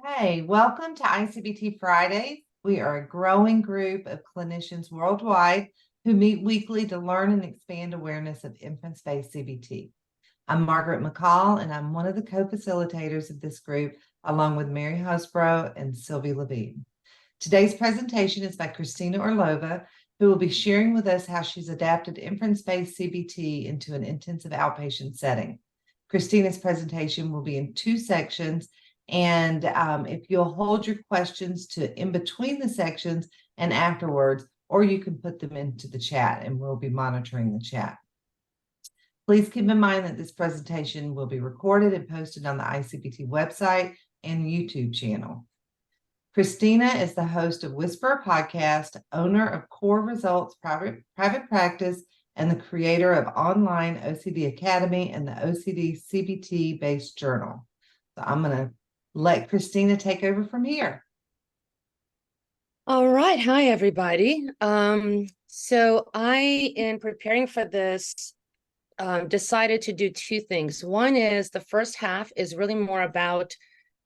Hey, welcome to I-CBT Fridays. We are a growing group of clinicians worldwide who meet weekly to learn and expand awareness of inference-based CBT. I'm Margaret McCall, and I'm one of the co-facilitators of this group, along with Mary Husbrough and Sylvie Levine. Today's presentation is by Kristina Orlova, who will be sharing with us how she's adapted inference-based CBT into an intensive outpatient setting. Kristina's presentation will be in two sections, and if you'll hold your questions to in between the sections and afterwards, or you can put them into the chat and we'll be monitoring the chat. Please keep in mind that this presentation will be recorded and posted on the I-CBT website and YouTube channel. Kristina is the host of Whisper Podcast, owner of Core Results Private Practice, and the creator of Online OCD Academy and the OCD CBT based journal. So I'm going to let Kristina take over from here. All right. Hi, everybody. So I, in preparing for this, decided to do two things. One is the first half is really more about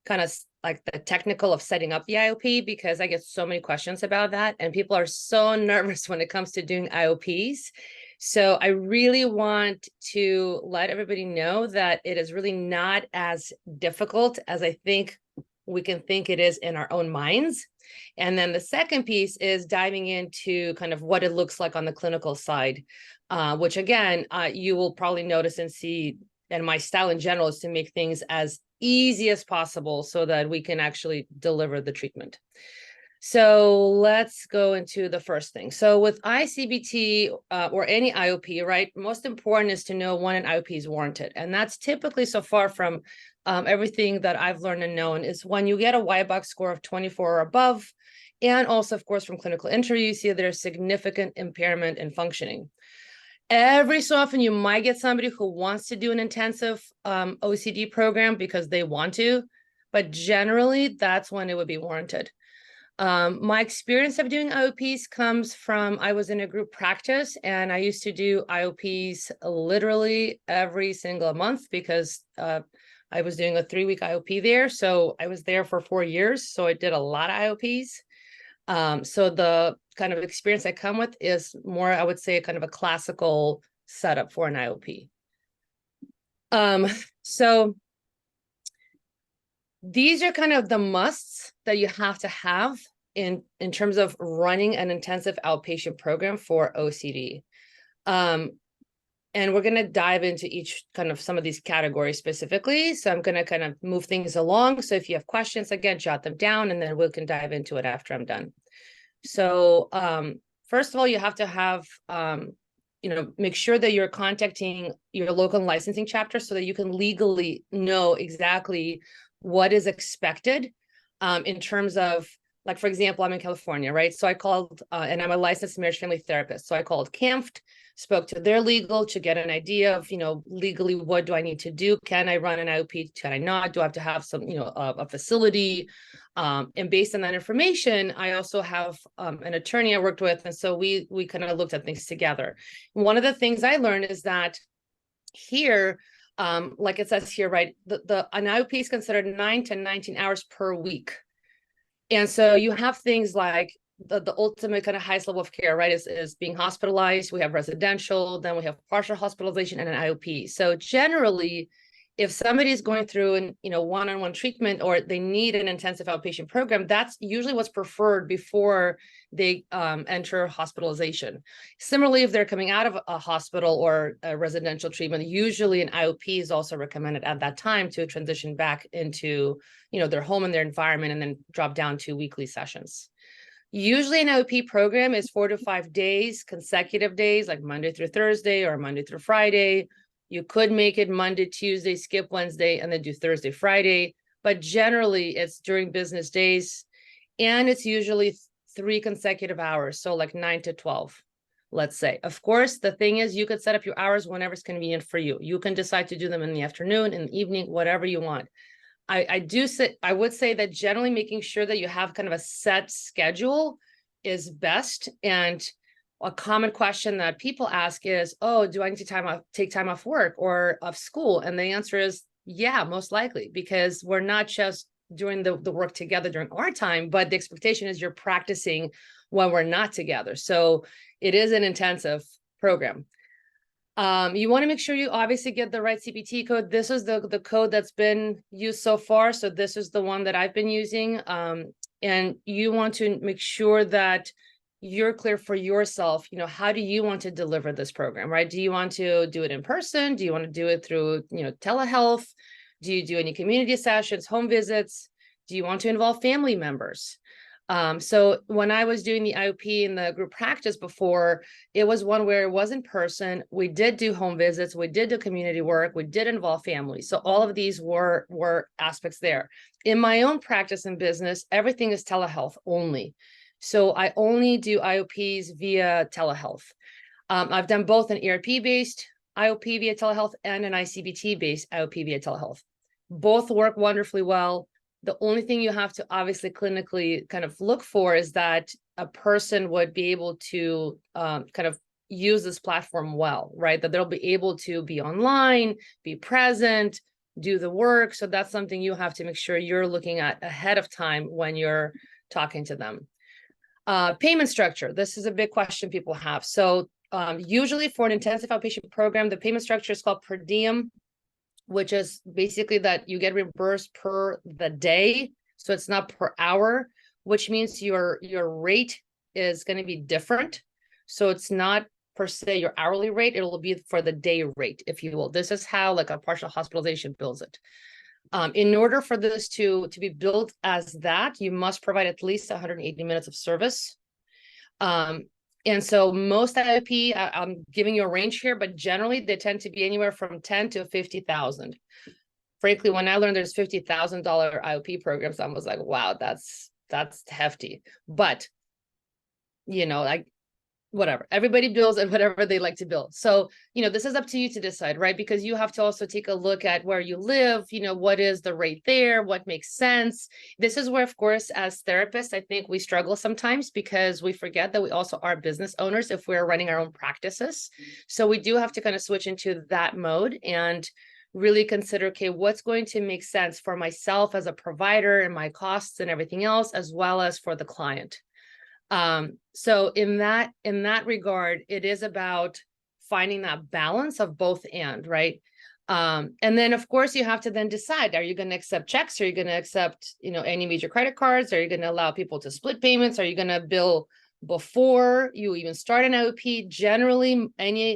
kind of like the technical of setting up the IOP, because I get so many questions about that and people are so nervous when it comes to doing IOPs. So I really want to let everybody know that it is really not as difficult as I think we can think it is in our own minds. And then the second piece is diving into kind of what it looks like on the clinical side, which again, you will probably notice and see, and my style in general is to make things as easy as possible so that we can actually deliver the treatment. So let's go into the first thing. So with I-CBT or any IOP, right, most important is to know when an IOP is warranted. And that's typically, so far from everything that I've learned and known, is when you get a white box score of 24 or above. And also, of course, from clinical interview, you see there's significant impairment in functioning. Every so often, you might get somebody who wants to do an intensive OCD program because they want to, but generally, that's when it would be warranted. My experience of doing IOPs comes from, I was in a group practice and I used to do IOPs literally every single month because I was doing a 3-week IOP there. So I was there for 4 years. So I did a lot of IOPs. So the kind of experience I come with is more, I would say, kind of a classical setup for an IOP. So these are kind of the musts that you have to have in terms of running an intensive outpatient program for OCD. And we're going to dive into each kind of some of these categories specifically. So I'm going to kind of move things along. So if you have questions, again, jot them down and then we can dive into it after I'm done. So first of all, you have to have, make sure that you're contacting your local licensing chapter so that you can legally know exactly what is expected in terms of, like, for example, I'm in California, right? So I called, and I'm a licensed marriage family therapist. So I called CAMFT, spoke to their legal to get an idea of, legally, what do I need to do? Can I run an IOP? Can I not? Do I have to have some, a facility? And based on that information, I also have an attorney I worked with. And so we kind of looked at things together. One of the things I learned is that here, like it says here, right, an IOP is considered 9 to 19 hours per week. And so you have things like the ultimate kind of highest level of care, right, is being hospitalized. We have residential, then we have partial hospitalization and an IOP. So generally, if somebody is going through an one-on-one treatment or they need an intensive outpatient program, that's usually what's preferred before they enter hospitalization. Similarly, if they're coming out of a hospital or a residential treatment, usually an IOP is also recommended at that time to transition back into their home and their environment and then drop down to weekly sessions. Usually an IOP program is 4 to 5 days, consecutive days, like Monday through Thursday or Monday through Friday. You could make it Monday, Tuesday, skip Wednesday, and then do Thursday, Friday. But generally, it's during business days. And it's usually 3 consecutive hours. So like 9 to 12, let's say. Of course, the thing is, you could set up your hours whenever it's convenient for you. You can decide to do them in the afternoon, in the evening, whatever you want. I would say that generally making sure that you have kind of a set schedule is best. And a common question that people ask is, oh, do I need to take time off work or of school? And the answer is, yeah, most likely, because we're not just during the work together during our time, but the expectation is you're practicing when we're not together. So it is an intensive program. You want to make sure you obviously get the right CPT code. This is the code that's been used so far. So this is the one that I've been using. And you want to make sure that you're clear for yourself, how do you want to deliver this program, right? Do you want to do it in person? Do you want to do it through, telehealth? Do you do any community sessions, home visits? Do you want to involve family members? So when I was doing the IOP in the group practice before, it was one where it was in person. We did do home visits. We did do community work. We did involve families. So all of these were aspects there. In my own practice and business, everything is telehealth only. So I only do IOPs via telehealth. I've done both an ERP-based IOP via telehealth and an I-CBT-based IOP via telehealth. Both work wonderfully well. The only thing you have to obviously clinically kind of look for is that a person would be able to kind of use this platform well, right? That they'll be able to be online, be present, do the work. So that's something you have to make sure you're looking at ahead of time when you're talking to them. Payment structure. This is a big question people have. So usually for an intensive outpatient program, the payment structure is called per diem, which is basically that you get reimbursed per the day. So it's not per hour, which means your rate is going to be different. So it's not per se your hourly rate, it will be for the day rate, if you will. This is how like a partial hospitalization bills it. In order for this to be billed as that, you must provide at least 180 minutes of service. And so most IOP, I'm giving you a range here, but generally they tend to be anywhere from 10 to 50,000. Frankly, when I learned there's $50,000 IOP programs, I was like, wow, that's hefty. But, like whatever, everybody bills at whatever they like to bill. So, this is up to you to decide, right? Because you have to also take a look at where you live, what is the rate there, what makes sense. This is where, of course, as therapists, I think we struggle sometimes because we forget that we also are business owners if we're running our own practices. So we do have to kind of switch into that mode and really consider, okay, what's going to make sense for myself as a provider and my costs and everything else, as well as for the client. So in that regard, it is about finding that balance of both and, right? And then of course you have to then decide, are you going to accept checks? Are you going to accept, any major credit cards? Are you going to allow people to split payments? Are you going to bill before you even start an IOP? Generally,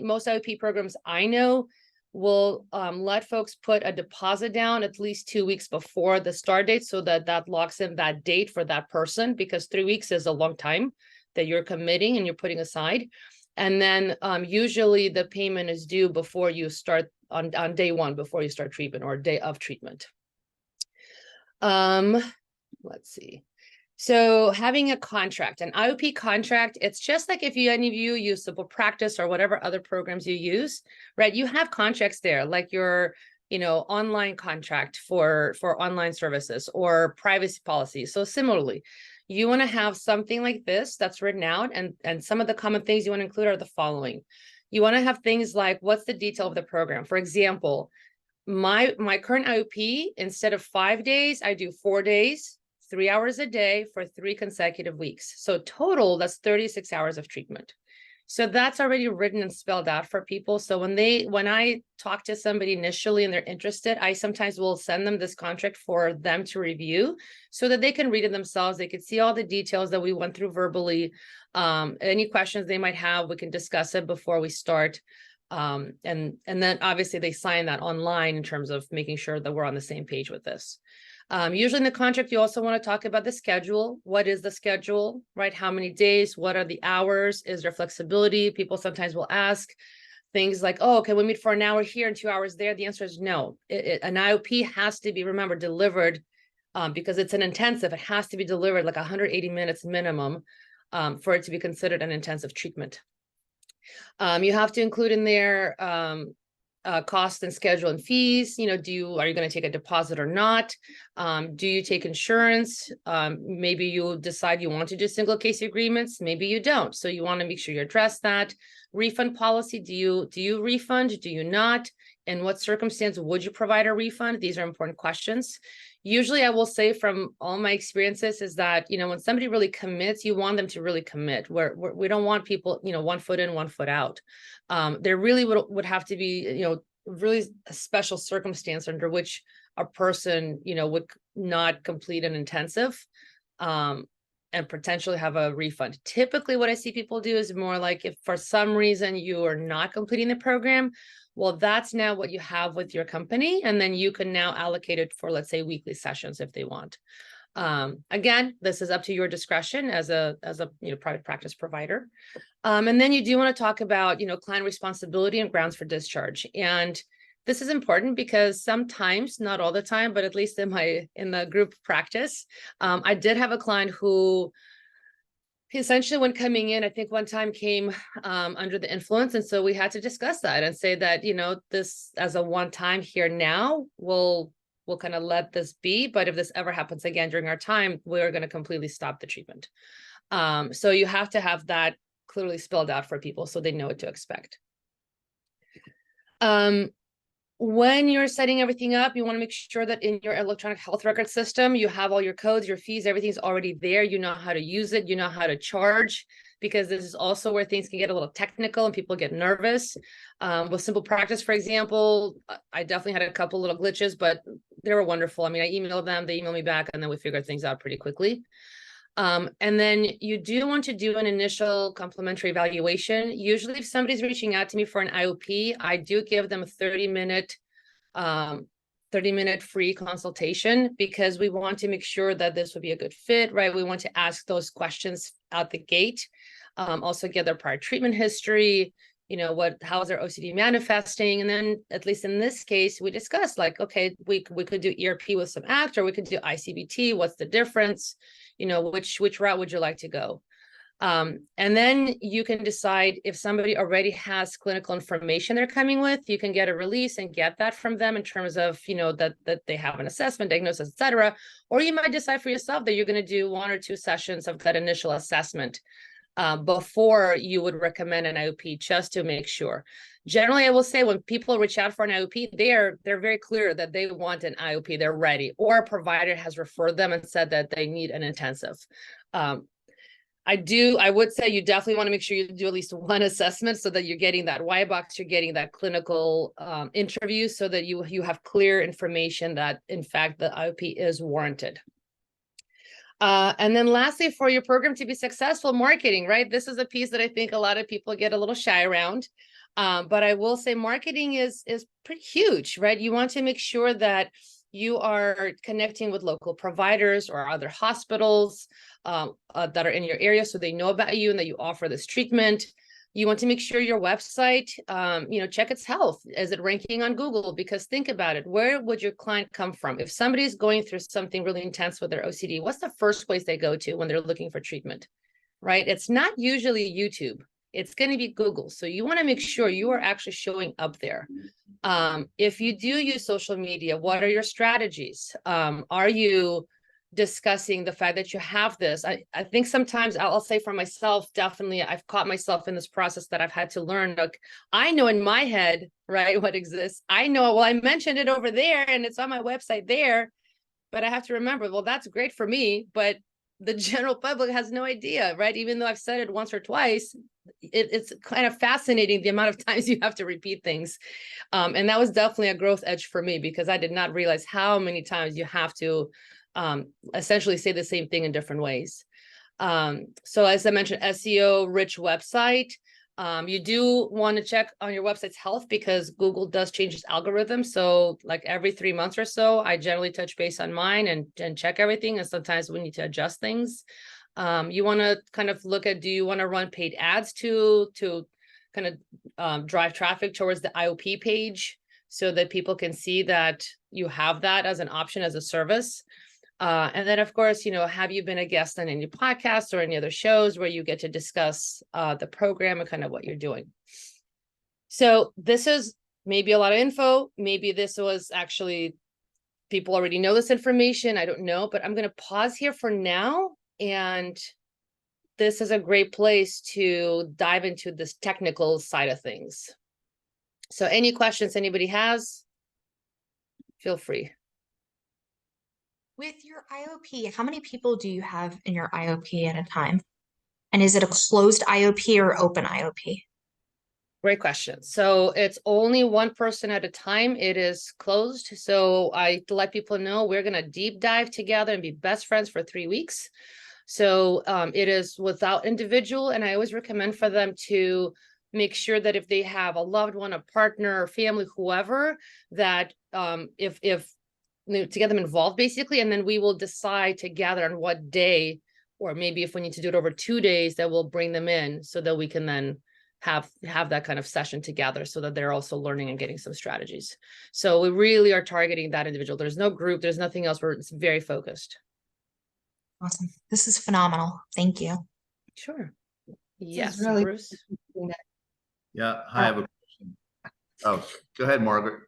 most IOP programs I know will let folks put a deposit down at least 2 weeks before the start date so that locks in that date for that person, because 3 weeks is a long time that you're committing and you're putting aside. And then usually the payment is due before you start on day one, before you start treatment or day of treatment. Let's see. So having a contract, an IOP contract, it's just like if any of you use Simple Practice or whatever other programs you use, right? You have contracts there, like your, online contract for online services or privacy policy. So similarly, you want to have something like this that's written out, and some of the common things you want to include are the following. You want to have things like, what's the detail of the program? For example, my current IOP, instead of 5 days, I do 4 days. 3 hours a day for 3 consecutive weeks. So total, that's 36 hours of treatment. So that's already written and spelled out for people. So when I talk to somebody initially and they're interested, I sometimes will send them this contract for them to review so that they can read it themselves. They can see all the details that we went through verbally. Any questions they might have, we can discuss it before we start. And then obviously they sign that online in terms of making sure that we're on the same page with this. Usually in the contract, you also want to talk about the schedule. What is the schedule, right? How many days? What are the hours? Is there flexibility? People sometimes will ask things like, oh, can we meet for an hour here and 2 hours there? The answer is no. An IOP has to be, remember, delivered because it's an intensive. It has to be delivered like 180 minutes minimum for it to be considered an intensive treatment. You have to include in there cost and schedule and fees. Are you going to take a deposit or not? Do you take insurance? Maybe you decide you want to do single case agreements. Maybe you don't. So you want to make sure you address that. Refund policy. Do you refund? Do you not? In what circumstance would you provide a refund? These are important questions. Usually I will say from all my experiences is that, when somebody really commits, you want them to really commit. We don't want people, 1 foot in, 1 foot out. There really would have to be, really a special circumstance under which a person, would not complete an intensive and potentially have a refund. Typically what I see people do is more like if for some reason you are not completing the program, well, that's now what you have with your company. And then you can now allocate it for, let's say, weekly sessions if they want. Again, this is up to your discretion as a private practice provider. And then you do want to talk about, client responsibility and grounds for discharge. And this is important because sometimes, not all the time, but at least in the group practice, I did have a client who essentially when coming in, I think one time came under the influence. And so we had to discuss that and say that, this as a one time here now, we'll kind of let this be. But if this ever happens again during our time, we're going to completely stop the treatment. So you have to have that clearly spelled out for people so they know what to expect. When you're setting everything up, you want to make sure that in your electronic health record system, you have all your codes, your fees, everything's already there. You know how to use it, you know how to charge, because this is also where things can get a little technical and people get nervous. With Simple Practice, for example, I definitely had a couple little glitches, but they were wonderful. I mean, I emailed them, they emailed me back, and then we figured things out pretty quickly. And then you do want to do an initial complimentary evaluation. Usually if somebody's reaching out to me for an IOP, I do give them a 30-minute free consultation because we want to make sure that this would be a good fit, right? We want to ask those questions out the gate. Also get their prior treatment history, how is their OCD manifesting? And then at least in this case, we discussed like, okay, we could do ERP with some ACT, or we could do I-CBT. What's the difference? Which route would you like to go? And then you can decide if somebody already has clinical information they're coming with, you can get a release and get that from them in terms of, that they have an assessment, diagnosis, et cetera. Or you might decide for yourself that you're going to do 1 or 2 sessions of that initial assessment before you would recommend an IOP, just to make sure. Generally, I will say when people reach out for an IOP, they're very clear that they want an IOP, they're ready, or a provider has referred them and said that they need an intensive. I would say you definitely want to make sure you do at least 1 assessment so that you're getting that Y box, you're getting that clinical interview so that you have clear information that in fact the IOP is warranted. And then lastly, for your program to be successful, marketing, right? This is a piece that I think a lot of people get a little shy around. But I will say marketing is pretty huge, right? You want to make sure that you are connecting with local providers or other hospitals that are in your area so they know about you and that you offer this treatment. You want to make sure your website, check its health. Is it ranking on Google? Because think about it, where would your client come from? If somebody's going through something really intense with their OCD, what's the first place they go to when they're looking for treatment, right? It's not usually YouTube. It's going to be Google. So you want to make sure you are actually showing up there. If you do use social media, what are your strategies? Are you discussing the fact that you have this? I think sometimes I'll say for myself, definitely, I've caught myself in this process that I've had to learn. Look, I know in my head, right, what exists. I know, well, I mentioned it over there and it's on my website there, but I have to remember, well, that's great for me, but the general public has no idea, right? Even though I've said it once or twice, it's kind of fascinating the amount of times you have to repeat things. And that was definitely a growth edge for me because I did not realize how many times you have to essentially say the same thing in different ways. So as I mentioned, SEO rich website. You do want to check on your website's health because Google does change its algorithm. So like every 3 months or so, I generally touch base on mine and check everything. And sometimes we need to adjust things. You want to kind of look at, do you want to run paid ads to kind of drive traffic towards the IOP page so that people can see that you have that as an option, as a service? And then, of course, have you been a guest on any podcasts or any other shows where you get to discuss the program and kind of what you're doing? So this is maybe a lot of info. Maybe this was actually, people already know this information. I don't know, but I'm going to pause here for now. And this is a great place to dive into this technical side of things. So any questions anybody has, feel free. With your IOP, how many people do you have in your IOP at a time? And is it a closed IOP or open IOP? Great question. So it's only one person at a time. It is closed. So I let people know we're going to deep dive together and be best friends for 3 weeks. So it is without individual. And I always recommend for them to make sure that if they have a loved one, a partner, or family, whoever, that if to get them involved basically, and then we will decide together on what day, or maybe if we need to do it over 2 days, that we'll bring them in so that we can then have that kind of session together so that they're also learning and getting some strategies. So we really are targeting that individual. There's no group, there's nothing else, where it's very focused. Awesome. This is phenomenal. Thank you. Sure. This Yes, is really Bruce. Yeah, I have a question. Oh, go ahead, Margaret.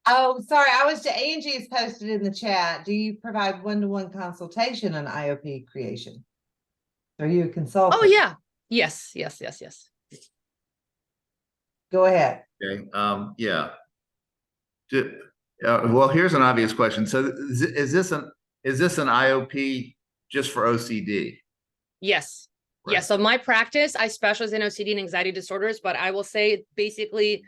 Oh, sorry. Angie is posted in the chat. Do you provide one-to-one consultation on IOP creation? Are you a consultant? Oh yeah. Yes. Go ahead. Okay. Yeah. Well, here's an obvious question. So is this an IOP just for OCD? Yes. Right. Yeah. So my practice, I specialize in OCD and anxiety disorders, but I will say basically,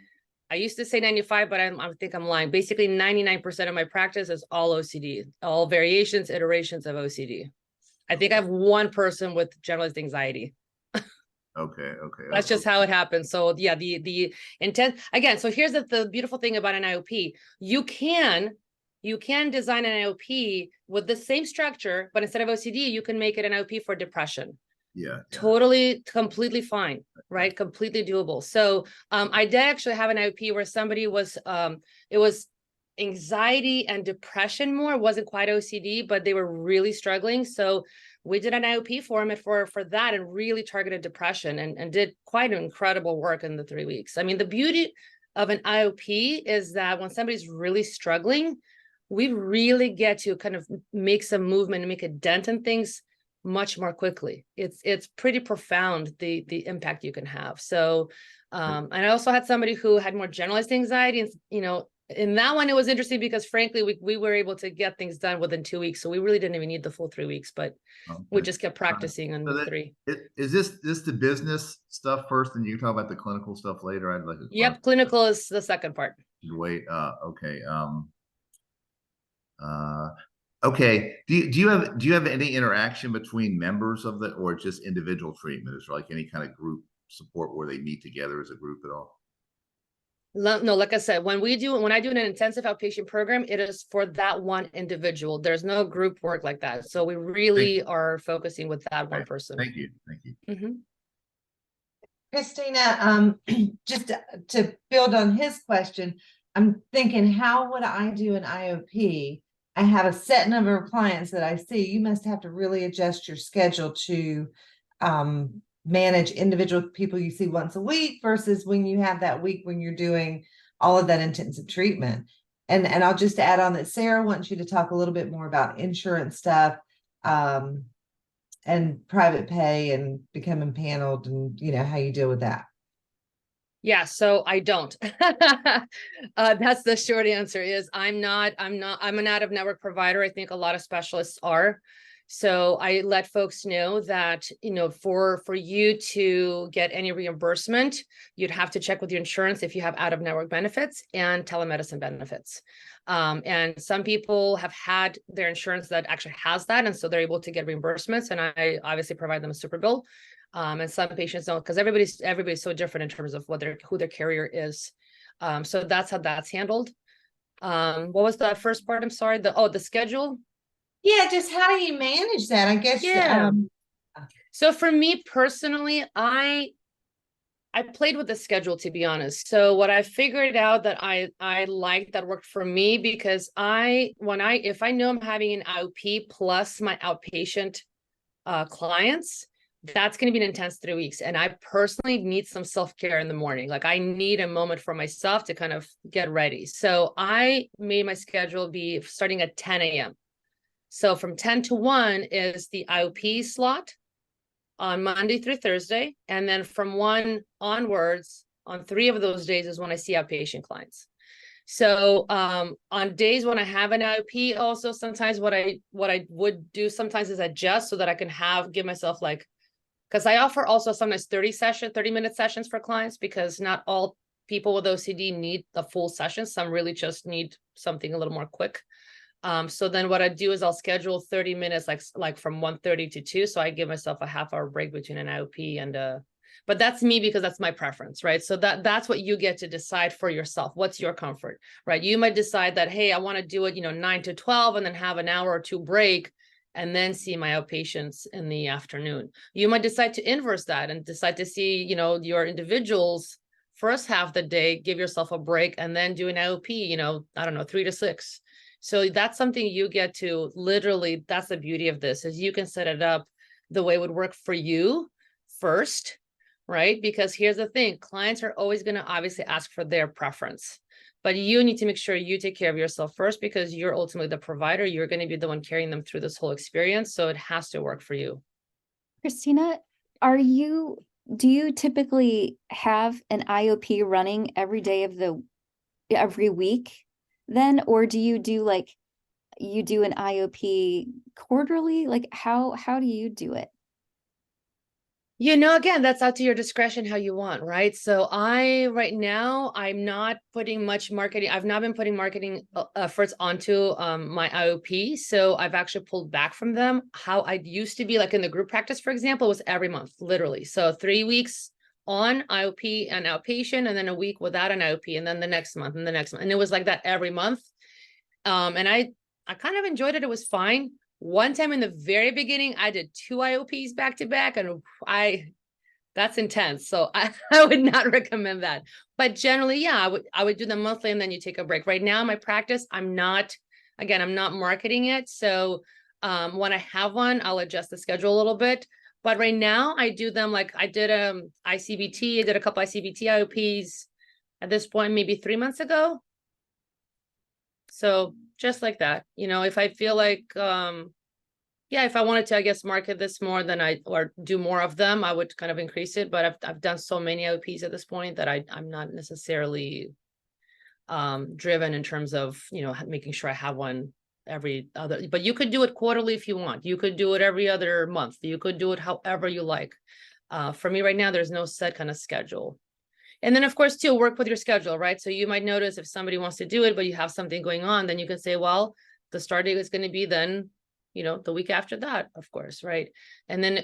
I used to say 95, but I think I'm lying. Basically 99% of my practice is all OCD, all variations, iterations of OCD. I think I have one person with generalized anxiety. Okay. That's just how it happens. So yeah, the intent again. So here's the beautiful thing about an IOP. You can design an IOP with the same structure, but instead of OCD, you can make it an IOP for depression. Yeah. Totally, completely fine, right? Completely doable. So I did actually have an IOP where somebody was it was anxiety and depression more, wasn't quite OCD, but they were really struggling. So we did an IOP for him for that and really targeted depression and did quite incredible work in the 3 weeks. I mean, the beauty of an IOP is that when somebody's really struggling, we really get to kind of make some movement and make a dent in things much more quickly. It's pretty profound, the impact you can have. So and I also had somebody who had more generalized anxiety, and in that one, it was interesting because frankly, we were able to get things done within 2 weeks. So we really didn't even need the full 3 weeks, but we just kept practicing on the 3. Is this the business stuff first, and you can talk about the clinical stuff later? I'd like to. Yep, clinical is the second part. Wait. Okay. Okay. Do you have any interaction between members of the, or just individual treatment? Is there like any kind of group support where they meet together as a group at all? No, like I said, when I do an intensive outpatient program, it is for that one individual. There's no group work like that. So we really are focusing with that one person. Thank you. Mm-hmm. Kristina, just to build on his question, I'm thinking, how would I do an IOP? I have a set number of clients that I see. You must have to really adjust your schedule to manage individual people you see once a week versus when you have that week when you're doing all of that intensive treatment. And I'll just add on that Sarah wants you to talk a little bit more about insurance stuff and private pay and becoming paneled and how you deal with that. Yeah, so I don't. That's the short answer is I'm an out-of-network provider. I think a lot of specialists are. So I let folks know that, for you to get any reimbursement, you'd have to check with your insurance if you have out-of-network benefits and telemedicine benefits. And some people have had their insurance that actually has that, and so they're able to get reimbursements, and I obviously provide them a super bill. And some patients don't, because everybody's so different in terms of who their carrier is. So that's how that's handled. What was the first part? I'm sorry. The schedule. Yeah, just how do you manage that? I guess. Yeah. So for me personally, I played with the schedule, to be honest. So what I figured out that I liked that worked for me, because if I know I'm having an IOP plus my outpatient clients, that's going to be an intense 3 weeks. And I personally need some self-care in the morning. Like I need a moment for myself to kind of get ready. So I made my schedule be starting at 10 a.m. So from 10 to 1 is the IOP slot on Monday through Thursday. And then from 1 onwards On 3 of those days is when I see outpatient clients. So on days when I have an IOP, also sometimes what I would do sometimes is adjust so that I can give myself like, because I offer also sometimes 30-minute sessions for clients, because not all people with OCD need the full session. Some really just need something a little more quick. So then what I do is I'll schedule 30 minutes, like from 1:30 to 2. So I give myself a half-hour break between an IOP and but that's me because that's my preference, right? So that's what you get to decide for yourself. What's your comfort, right? You might decide that, hey, I want to do it, 9 to 12 and then have an hour or 2 break and then see my outpatients in the afternoon. You might decide to inverse that and decide to see, your individuals first half the day, give yourself a break and then do an IOP, I don't know, 3 to 6. So that's something you get to literally, that's the beauty of this, is you can set it up the way it would work for you first, right? Because here's the thing, clients are always going to obviously ask for their preference, but you need to make sure you take care of yourself first, because you're ultimately the provider. You're going to be the one carrying them through this whole experience. So it has to work for you. Kristina, do you typically have an IOP running every day of every week then, or do you do like, you do an IOP quarterly? Like how do you do it? Again, that's out to your discretion how you want, right? So right now, I'm not putting much marketing. I've not been putting marketing efforts onto my IOP. So I've actually pulled back from them. How I used to be, like in the group practice, for example, was every month, literally. So 3 weeks on IOP and outpatient, and then a week without an IOP, and then the next month and the next month. And it was like that every month. And I kind of enjoyed it. It was fine. One time in the very beginning, I did 2 IOPs back to back, and that's intense. So I would not recommend that. But generally, yeah, I would do them monthly and then you take a break. Right now, my practice, I'm not marketing it. So when I have one, I'll adjust the schedule a little bit. But right now, I do them like I did I-CBT. I did a couple I-CBT IOPs at this point, maybe 3 months ago. So just like that, if I feel like, if I wanted to, I guess, market this more than or do more of them, I would kind of increase it. But I've done so many IOPs at this point that I'm not necessarily driven in terms of, making sure I have one every other, but you could do it quarterly if you want. You could do it every other month. You could do it however you like. For me right now, there's no set kind of schedule. And then, of course, too, work with your schedule, right? So you might notice if somebody wants to do it, but you have something going on, then you can say, well, the start date is going to be then, the week after that, of course, right? And then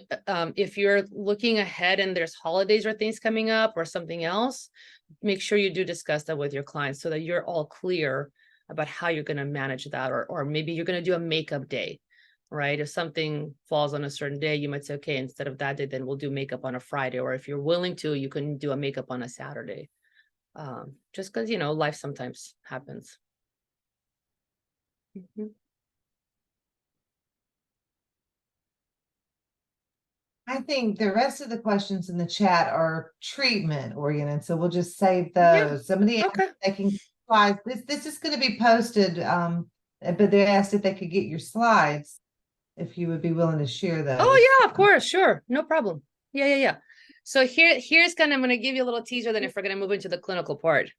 if you're looking ahead and there's holidays or things coming up or something else, make sure you do discuss that with your clients so that you're all clear about how you're going to manage that. Or maybe you're going to do a makeup day, right? If something falls on a certain day, you might say, okay, instead of that day, then we'll do makeup on a Friday. Or if you're willing to, you can do a makeup on a Saturday. Just because, life sometimes happens. Mm-hmm. I think the rest of the questions in the chat are treatment oriented, so we'll just save those. Somebody asked if they can get slides. This is going to be posted, but they asked if they could get your slides, if you would be willing to share those. Oh yeah, of course, sure, no problem. Yeah. So here's kind of, I'm going to give you a little teaser. Then if we're going to move into the clinical part,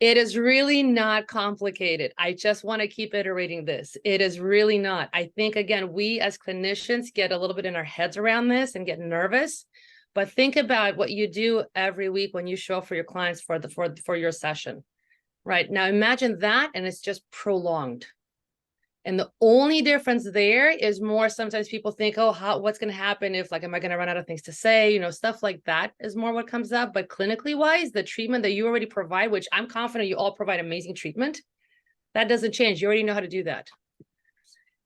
it is really not complicated. I just want to keep iterating this. It is really not. I think, again, we as clinicians get a little bit in our heads around this and get nervous, but think about what you do every week when you show up for your clients for your session, right? Now imagine that, and it's just prolonged. And the only difference there is more, sometimes people think, oh, what's going to happen if, like, am I going to run out of things to say? Stuff like that is more what comes up. But clinically wise, the treatment that you already provide, which I'm confident you all provide amazing treatment, that doesn't change. You already know how to do that.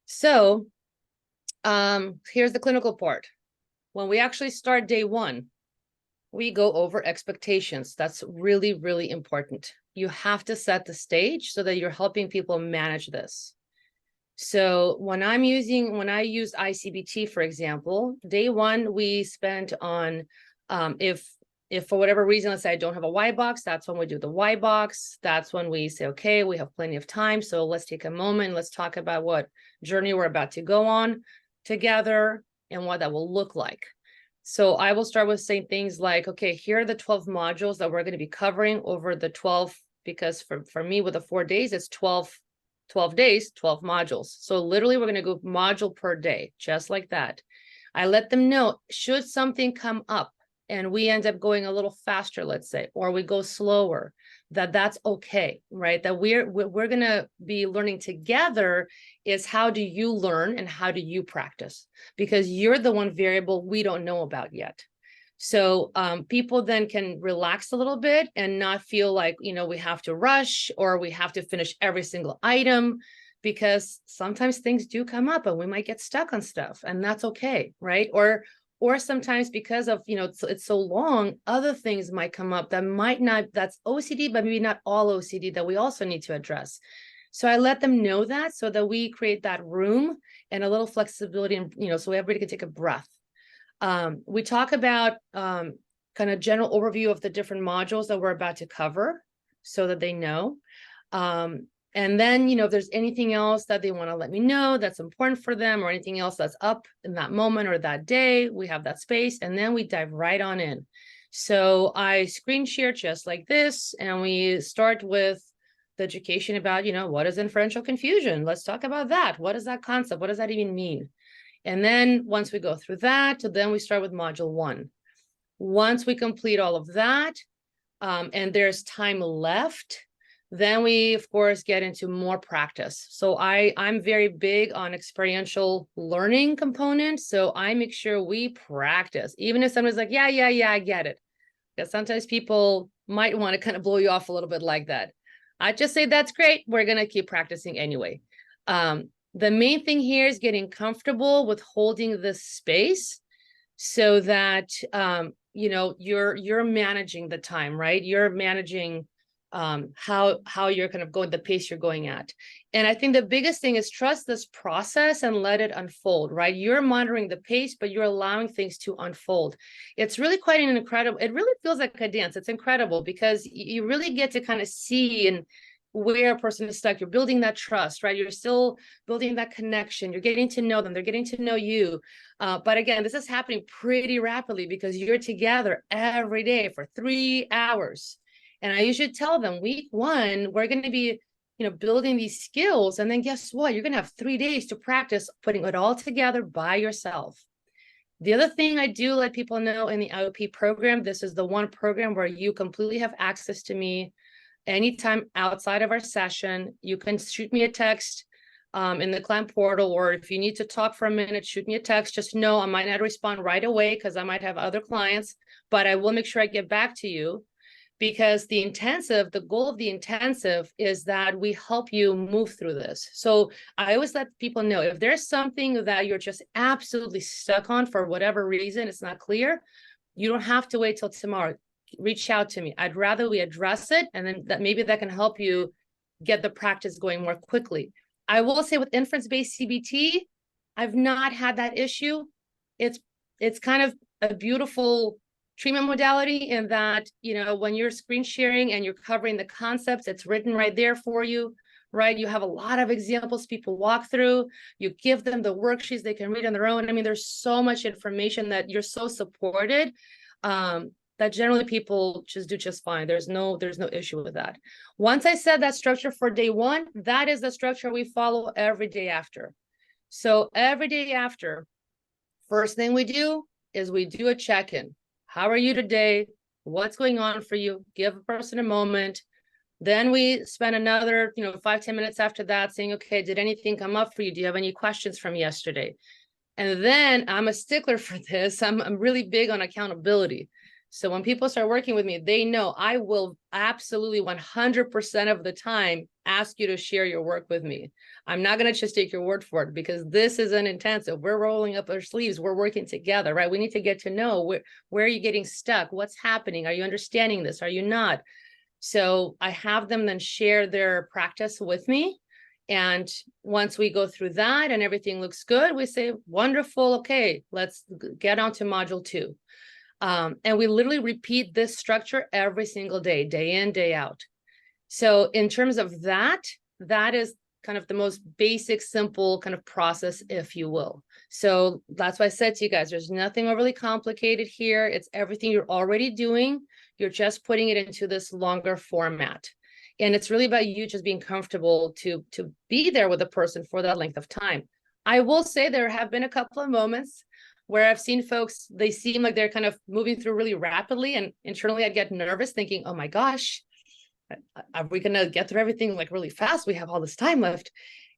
So here's the clinical part. When we actually start day 1, we go over expectations. That's really, really important. You have to set the stage so that you're helping people manage this. So when I use I-CBT, for example, day 1, we spent on, if for whatever reason, let's say I don't have a Y box, that's when we do the Y box. That's when we say, okay, we have plenty of time. So let's take a moment. Let's talk about what journey we're about to go on together and what that will look like. So I will start with saying things like, okay, here are the 12 modules that we're going to be covering over the 12, because for me with the 4 days, it's 12 days, 12 modules. So literally we're going to go module per day, just like that. I let them know, should something come up and we end up going a little faster, let's say, or we go slower, that's okay, right? That we're going to be learning together is how do you learn and how do you practice? Because you're the one variable we don't know about yet. So people then can relax a little bit and not feel like, we have to rush or we have to finish every single item, because sometimes things do come up and we might get stuck on stuff, and that's okay, right? Or sometimes because of, it's so long, other things might come up that might not, that's OCD, but maybe not all OCD that we also need to address. So I let them know that so that we create that room and a little flexibility, and, so everybody can take a breath. We talk about kind of general overview of the different modules that we're about to cover so that they know. And then, if there's anything else that they want to let me know that's important for them, or anything else that's up in that moment or that day, we have that space, and then we dive right on in. So I screen share just like this, and we start with the education about, what is inferential confusion? Let's talk about that. What is that concept? What does that even mean? And then once we go through that, then we start with module 1. Once we complete all of that, and there's time left, then we, of course, get into more practice. So I'm very big on experiential learning components. So I make sure we practice, even if someone's like, yeah, I get it. Because sometimes people might want to kind of blow you off a little bit like that. I just say, that's great. We're going to keep practicing anyway. The main thing here is getting comfortable with holding this space so that, you're managing the time, right? You're managing how you're kind of going, the pace you're going at. And I think the biggest thing is trust this process and let it unfold, right? You're monitoring the pace, but you're allowing things to unfold. It's really quite an incredible, it really feels like a dance. It's incredible because you really get to kind of see and where a person is stuck. You're building that trust, right? You're still building that connection. You're getting to know them. They're getting to know you. But again, this is happening pretty rapidly because you're together every day for 3 hours. And I usually tell them week 1, we're going to be, building these skills. And then guess what? You're going to have 3 days to practice putting it all together by yourself. The other thing I do let people know in the IOP program, this is the one program where you completely have access to me anytime outside of our session. You can shoot me a text in the client portal, or if you need to talk for a minute, shoot me a text. Just know I might not respond right away because I might have other clients, but I will make sure I get back to you. Because the goal of the intensive is that we help you move through this. So I always let people know if there's something that you're just absolutely stuck on for whatever reason, it's not clear, you don't have to wait till tomorrow. Reach out to me. I'd rather we address it, and then maybe that can help you get the practice going more quickly. I will say with inference-based CBT, I've not had that issue. It's kind of a beautiful treatment modality in that, when you're screen sharing and you're covering the concepts, it's written right there for you, right? You have a lot of examples people walk through. You give them the worksheets they can read on their own. I mean, there's so much information that you're so supported that generally people just do just fine. There's no issue with that. Once I said that structure for day 1, that is the structure we follow every day after. So every day after, first thing we do is we do a check-in. How are you today? What's going on for you? Give a person a moment. Then we spend another, 5-10 minutes after that saying, okay, did anything come up for you? Do you have any questions from yesterday? And then I'm a stickler for this. I'm really big on accountability. So when people start working with me, they know I will absolutely 100% of the time ask you to share your work with me. I'm not going to just take your word for it because this is an intensive. We're rolling up our sleeves. We're working together, right? We need to get to know where are you getting stuck? What's happening? Are you understanding this? Are you not? So I have them then share their practice with me. And once we go through that and everything looks good, we say, wonderful. Okay, let's get on to module 2. And we literally repeat this structure every single day, day in, day out. So in terms of that is kind of the most basic, simple kind of process, if you will. So that's why I said to you guys, there's nothing overly complicated here. It's everything you're already doing. You're just putting it into this longer format. And it's really about you just being comfortable to be there with a person for that length of time. I will say there have been a couple of moments where I've seen folks, they seem like they're kind of moving through really rapidly, and internally I'd get nervous thinking, oh my gosh, are we gonna get through everything like really fast? We have all this time left.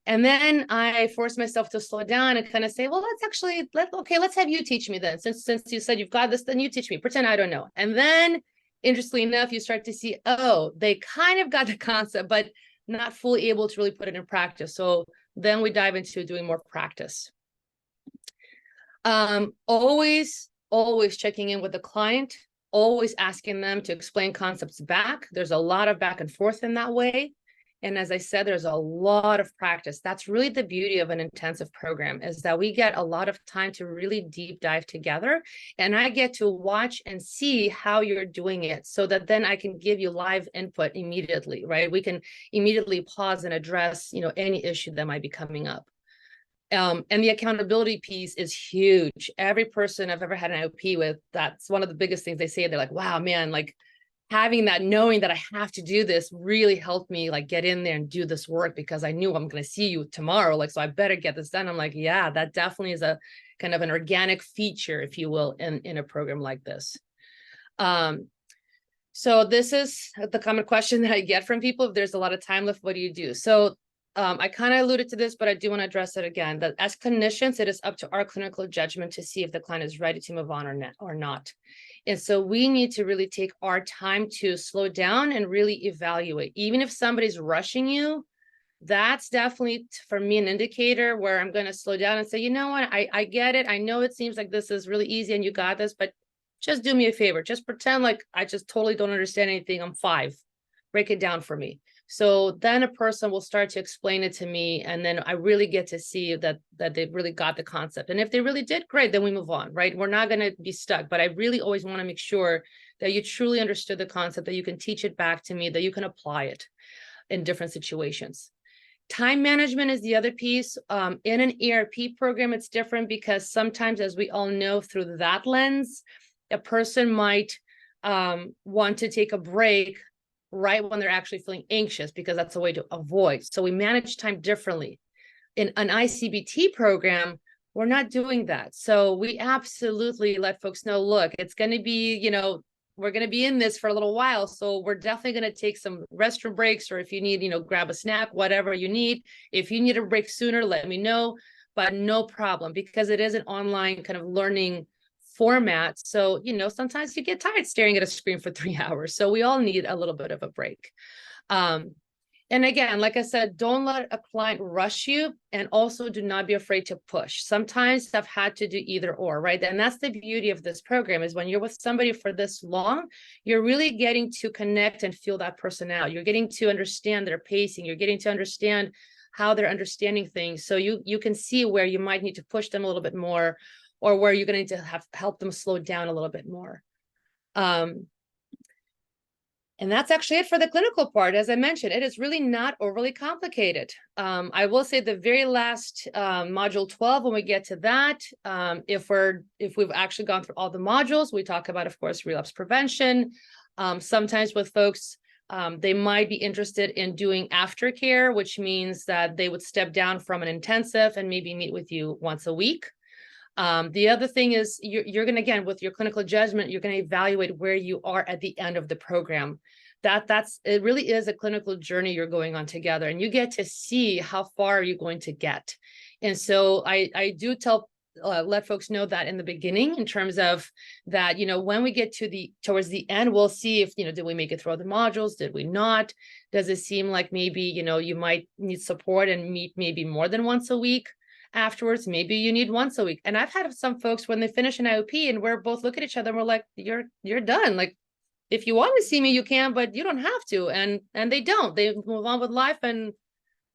And then I force myself to slow down and kind of say, well, let's have you teach me then. Since you said you've got this, then you teach me, pretend I don't know. And then interestingly enough, you start to see, oh, they kind of got the concept, but not fully able to really put it in practice. So then we dive into doing more practice. Always checking in with the client, always asking them to explain concepts back. There's a lot of back and forth in that way. And as I said, there's a lot of practice. That's really the beauty of an intensive program, is that we get a lot of time to really deep dive together. And I get to watch and see how you're doing it, so that then I can give you live input immediately, right? We can immediately pause and address, any issue that might be coming up. And the accountability piece is huge. Every person I've ever had an IOP with, that's one of the biggest things they say. They're like, wow, man, like having that, knowing that I have to do this really helped me like get in there and do this work, because I knew I'm going to see you tomorrow. Like, so I better get this done. I'm like, yeah, that definitely is a kind of an organic feature, if you will, in a program like this. So this is the common question that I get from people. If there's a lot of time left, what do you do? So I kind of alluded to this, but I do want to address it again, that as clinicians, it is up to our clinical judgment to see if the client is ready to move on or not. And so we need to really take our time to slow down and really evaluate. Even if somebody's rushing you, that's definitely, for me, an indicator where I'm going to slow down and say, you know what, I get it. I know it seems like this is really easy and you got this, but just do me a favor. Just pretend like I just totally don't understand anything. I'm 5. Break it down for me. So then a person will start to explain it to me, and then I really get to see that they really got the concept. And if they really did, great, then we move on, right? We're not going to be stuck, but I really always want to make sure that you truly understood the concept, that you can teach it back to me, that you can apply it in different situations. Time management is the other piece. In an ERP program, it's different, because sometimes, as we all know, through that lens, a person might want to take a break right when they're actually feeling anxious, because that's a way to avoid. So we manage time differently. In an I-CBT program, we're not doing that. So we absolutely let folks know, look, it's going to be, we're going to be in this for a little while. So we're definitely going to take some restroom breaks, or if you need, grab a snack, whatever you need. If you need a break sooner, let me know, but no problem, because it is an online kind of learning format. So, sometimes you get tired staring at a screen for 3 hours. So we all need a little bit of a break. And again, like I said, don't let a client rush you, and also do not be afraid to push. Sometimes I've had to do either or, right? And that's the beauty of this program, is when you're with somebody for this long, you're really getting to connect and feel that person out. You're getting to understand their pacing. You're getting to understand how they're understanding things. So you can see where you might need to push them a little bit more, or where you're going to help them slow down a little bit more. And that's actually it for the clinical part. As I mentioned, it is really not overly complicated. I will say the very last module 12, when we get to that, if we've actually gone through all the modules, we talk about, of course, relapse prevention. Sometimes with folks, they might be interested in doing aftercare, which means that they would step down from an intensive and maybe meet with you once a week. The other thing is you're going to, again, with your clinical judgment, you're going to evaluate where you are at the end of the program. It really is a clinical journey you're going on together, and you get to see how far you're going to get. And so I do let folks know that in the beginning, in terms of that, when we get towards the end, we'll see if, did we make it through the modules? Did we not? Does it seem like maybe, you might need support and meet maybe more than once a week? Afterwards, maybe you need once a week. And I've had some folks, when they finish an IOP and we're both look at each other and we're like, you're done. Like, if you want to see me, you can, but you don't have to. And they don't. They move on with life, and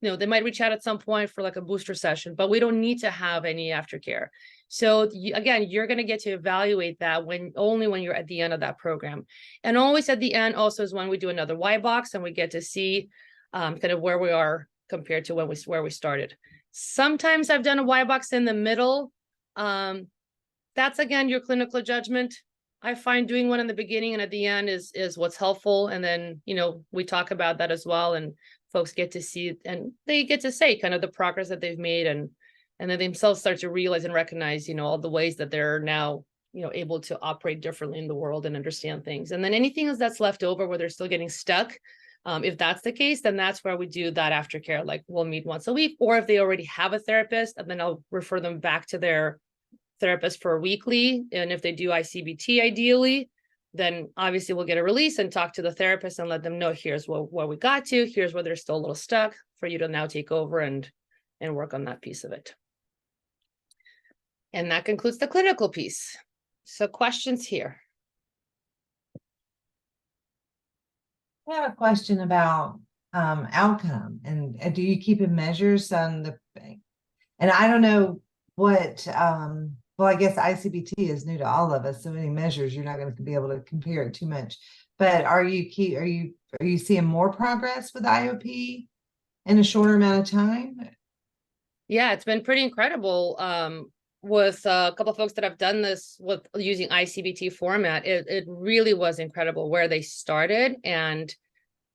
they might reach out at some point for like a booster session, but we don't need to have any aftercare. So again, you're going to get to evaluate that only when you're at the end of that program. And always at the end also is when we do another Y box, and we get to see kind of where we are compared to where we started. Sometimes I've done a Y box in the middle. That's again your clinical judgment. I find doing one in the beginning and at the end is what's helpful. And then, you know, we talk about that as well, and folks get to see and they get to say kind of the progress that they've made, and they themselves start to realize and recognize, you know, all the ways that they're now, you know, able to operate differently in the world and understand things. And then anything else that's left over where they're still getting stuck, if that's the case, then that's where we do that aftercare. Like we'll meet once a week, or if they already have a therapist, and then I'll refer them back to their therapist for a weekly. And if they do I-CBT ideally, then obviously we'll get a release and talk to the therapist and let them know, here's where we got to, here's where they're still a little stuck, for you to now take over and work on that piece of it. And that concludes the clinical piece. So questions here? I have a question about outcome, and do you keep in measures on the, and I don't know what, well, I guess I-CBT is new to all of us, so many measures, you're not going to be able to compare it too much. But are you seeing more progress with IOP in a shorter amount of time? Yeah, it's been pretty incredible. With a couple of folks that have done this with using I-CBT format, it really was incredible where they started and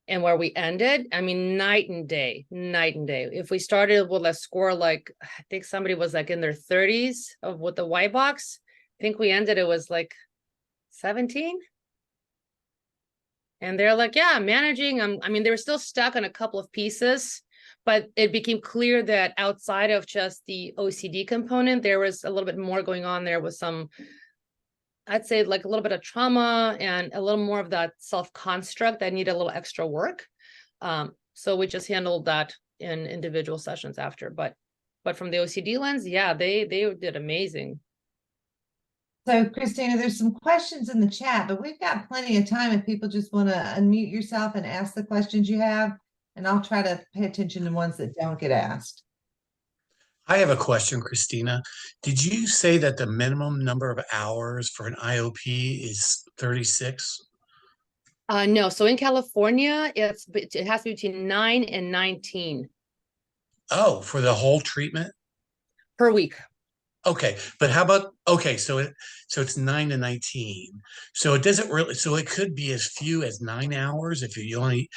where we ended. I mean, night and day. If we started with a score like, I think somebody was like in their 30s with the Y box, I think we ended, it was like 17. And they're like, yeah, I'm managing. I mean, they were still stuck on a couple of pieces, but it became clear that outside of just the OCD component, there was a little bit more going on there with some, I'd say like a little bit of trauma and a little more of that self-construct that needed a little extra work. So we just handled that in individual sessions after, but from the OCD lens, yeah, they did amazing. So Kristina, there's some questions in the chat, but we've got plenty of time if people just want to unmute yourself and ask the questions you have, and I'll try to pay attention to ones that don't get asked. I have a question, Kristina. Did you say that the minimum number of hours for an IOP is 36? No, so in California, it has to be between 9 and 19 Oh, for the whole treatment? per week. Okay, but how about, okay, so it's 9 to 19. So it doesn't really, so it could be as few as 9 hours if you only,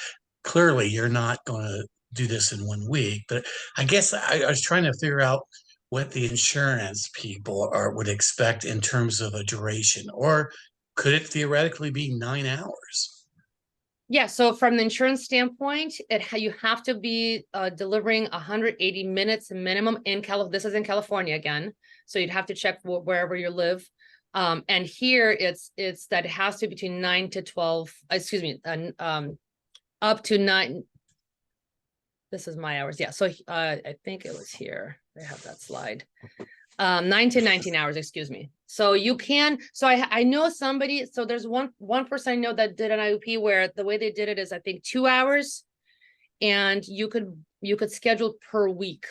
clearly you're not going to do this in 1 week. But I guess I was trying to figure out what the insurance people would expect in terms of a duration, or could it theoretically be 9 hours? Yeah, so from the insurance standpoint, you have to be delivering 180 minutes minimum in this is in California again, so you'd have to check wherever you live. And here it's that it has to be between 9 to 12, excuse me, up to 9. This is my hours. Yeah, so I think it was here. I have that slide. 9 to 19 hours, excuse me. So you can, so I know somebody, so there's one person I know that did an IOP where the way they did it is I think 2 hours, and you could schedule per week.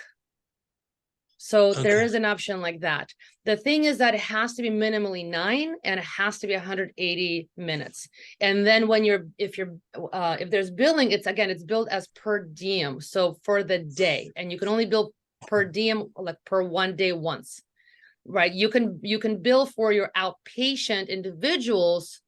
So Okay. there is an option like that. The thing is that it has to be minimally 9 and it has to be 180 minutes. And then when if there's billing, it's billed as per diem. So for the day, and you can only bill per diem, like per 1 day once, right? You can bill for your outpatient individuals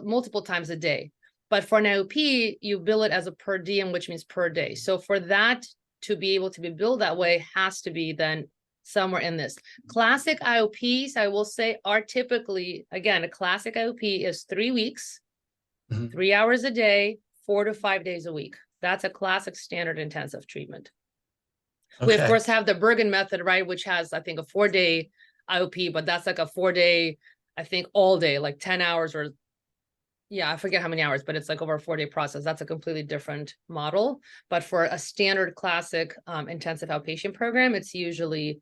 multiple times a day, but for an IOP, you bill it as a per diem, which means per day. So for that to be able to be billed that way has to be then somewhere in this. Classic IOPs, I will say, are typically, again, a classic IOP is 3 weeks, 3 hours a day, 4 to 5 days a week. That's a classic standard intensive treatment. We, of course, have the Bergen method, right, which has, I think, a 4-day IOP, but that's like a 4-day, I think, all day, like 10 hours or, yeah, I forget how many hours, but it's like over a 4-day process. That's a completely different model. But for a standard classic intensive outpatient program, it's usually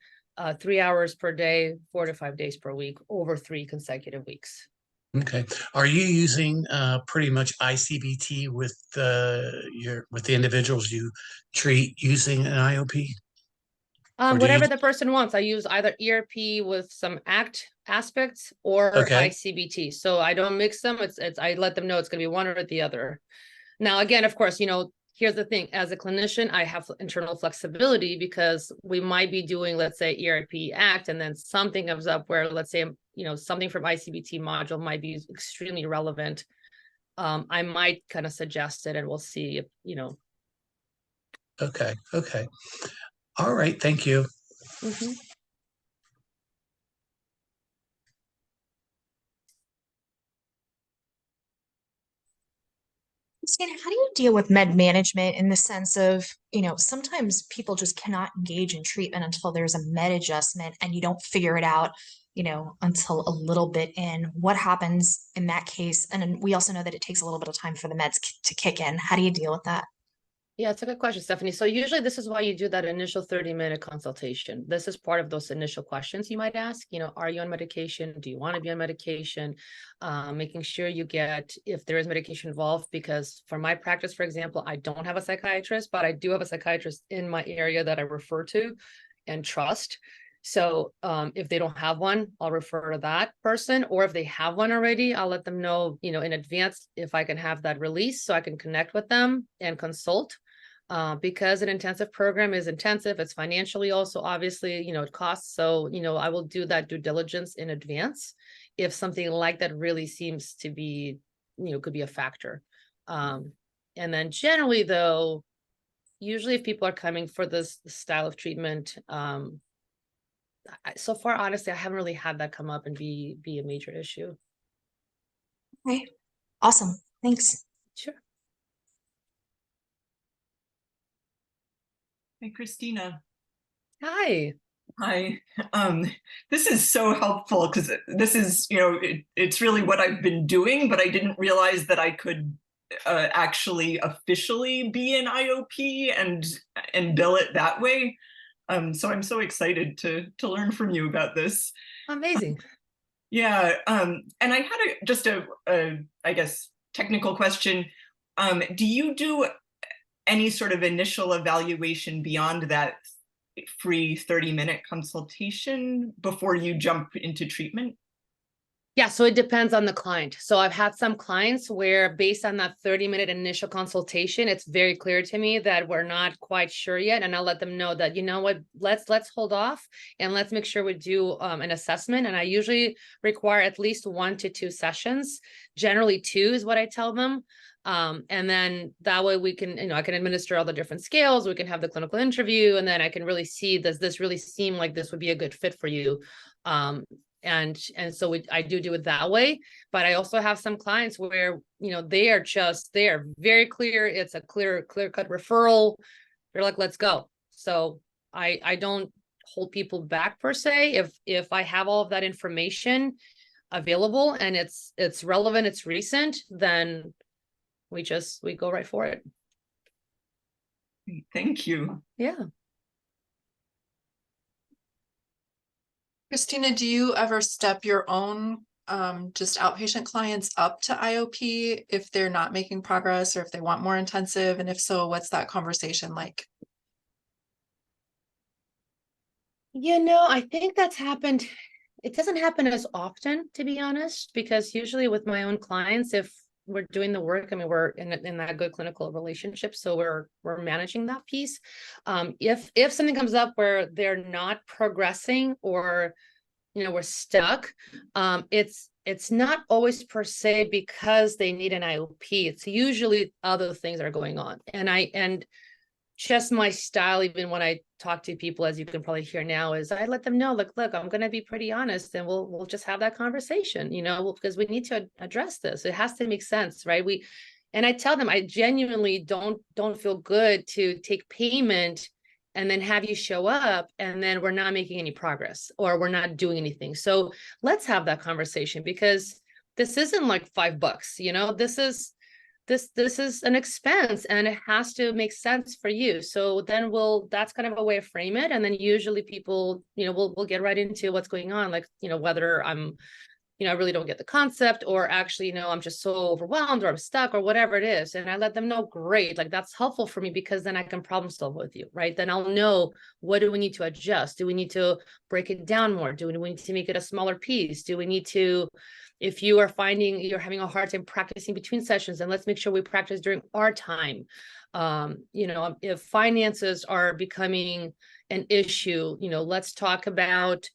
3 hours per day, 4 to 5 days per week, over 3 consecutive weeks. Okay. Are you using pretty much I-CBT with the individuals you treat using an IOP? Whatever the person wants. I use either ERP with some ACT aspects or I-CBT. So I don't mix them. I let them know it's going to be one or the other. Now, again, of course, you know, here's the thing, as a clinician, I have internal flexibility because we might be doing, let's say, ERP Act, and then something comes up where, let's say, something from I-CBT module might be extremely relevant. I might kind of suggest it, and we'll see if, Okay. All right, thank you. Mhm. Kristina, how do you deal with med management in the sense of, sometimes people just cannot engage in treatment until there's a med adjustment and you don't figure it out, until a little bit in? What happens in that case? And then we also know that it takes a little bit of time for the meds to kick in. How do you deal with that? Yeah, it's a good question, Stephanie. So usually this is why you do that initial 30-minute consultation. This is part of those initial questions you might ask, are you on medication? Do you want to be on medication? Making sure you get, if there is medication involved, because for my practice, for example, I don't have a psychiatrist, but I do have a psychiatrist in my area that I refer to and trust. So if they don't have one, I'll refer to that person, or if they have one already, I'll let them know, in advance if I can have that release so I can connect with them and consult. Because an intensive program is intensive, it's financially also, obviously, it costs. So, I will do that due diligence in advance if something like that really seems to be, could be a factor. And then generally, though, usually if people are coming for this style of treatment, so far, honestly, I haven't really had that come up and be a major issue. Okay, awesome. Thanks. Sure. Hey, Kristina. Hi. Hi. This is so helpful because this is, it's really what I've been doing, but I didn't realize that I could actually officially be an IOP and bill it that way. So I'm so excited to learn from you about this. Amazing. Yeah. And I had just a I guess, technical question. Do you do any sort of initial evaluation beyond that free 30-minute consultation before you jump into treatment? Yeah, so it depends on the client. So I've had some clients where, based on that 30-minute initial consultation, it's very clear to me that we're not quite sure yet. And I'll let them know that, what, let's hold off and let's make sure we do an assessment. And I usually require at least 1 to 2 sessions. Generally 2 is what I tell them. And then that way we can, I can administer all the different scales, we can have the clinical interview, and then I can really see, does this really seem like this would be a good fit for you? And so I do it that way. But I also have some clients where, they are very clear. It's a clear cut referral. They're like, let's go. So I don't hold people back per se. If I have all of that information available and it's relevant, it's recent, then we go right for it. Thank you. Yeah. Kristina, do you ever step your own just outpatient clients up to IOP if they're not making progress or if they want more intensive? And if so, what's that conversation like? I think that's happened. It doesn't happen as often, to be honest, because usually with my own clients, if we're doing the work, we're in that good clinical relationship, so we're managing that piece. If something comes up where they're not progressing, or we're stuck, it's not always per se because they need an IOP. It's usually other things that are going on. And just my style, even when I talk to people, as you can probably hear now, is I let them know, look, I'm going to be pretty honest, and we'll just have that conversation, because we need to address this. It has to make sense, right? And I tell them, I genuinely don't feel good to take payment and then have you show up and then we're not making any progress or we're not doing anything. So let's have that conversation, because this isn't like $5, this is an expense and it has to make sense for you. So then that's kind of a way to frame it. And then usually people, we'll get right into what's going on. Like, whether I'm, I really don't get the concept, or actually, I'm just so overwhelmed, or I'm stuck, or whatever it is. And I let them know, great, like that's helpful for me, because then I can problem solve with you, right? Then I'll know, what do we need to adjust? Do we need to break it down more? Do we need to make it a smaller piece? Do we need to, If you are finding you're having a hard time practicing between sessions, then let's make sure we practice during our time. If finances are becoming an issue, let's talk about,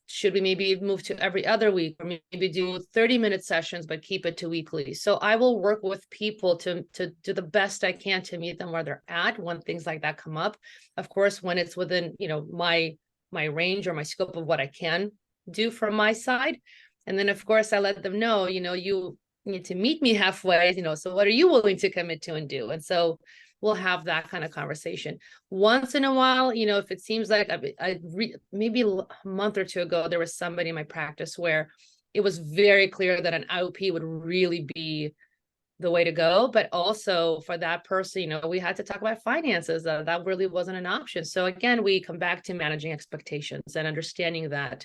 should we maybe move to every other week, or maybe do 30-minute sessions, but keep it to weekly. So I will work with people to do the best I can to meet them where they're at when things like that come up. Of course, when it's within, my range or my scope of what I can do from my side. And then of course I let them know, you need to meet me halfway, so what are you willing to commit to and do? And so we'll have that kind of conversation. Once in a while, if it seems like maybe a month or two ago, there was somebody in my practice where it was very clear that an IOP would really be the way to go. But also for that person, we had to talk about finances. That really wasn't an option. So again, we come back to managing expectations and understanding that,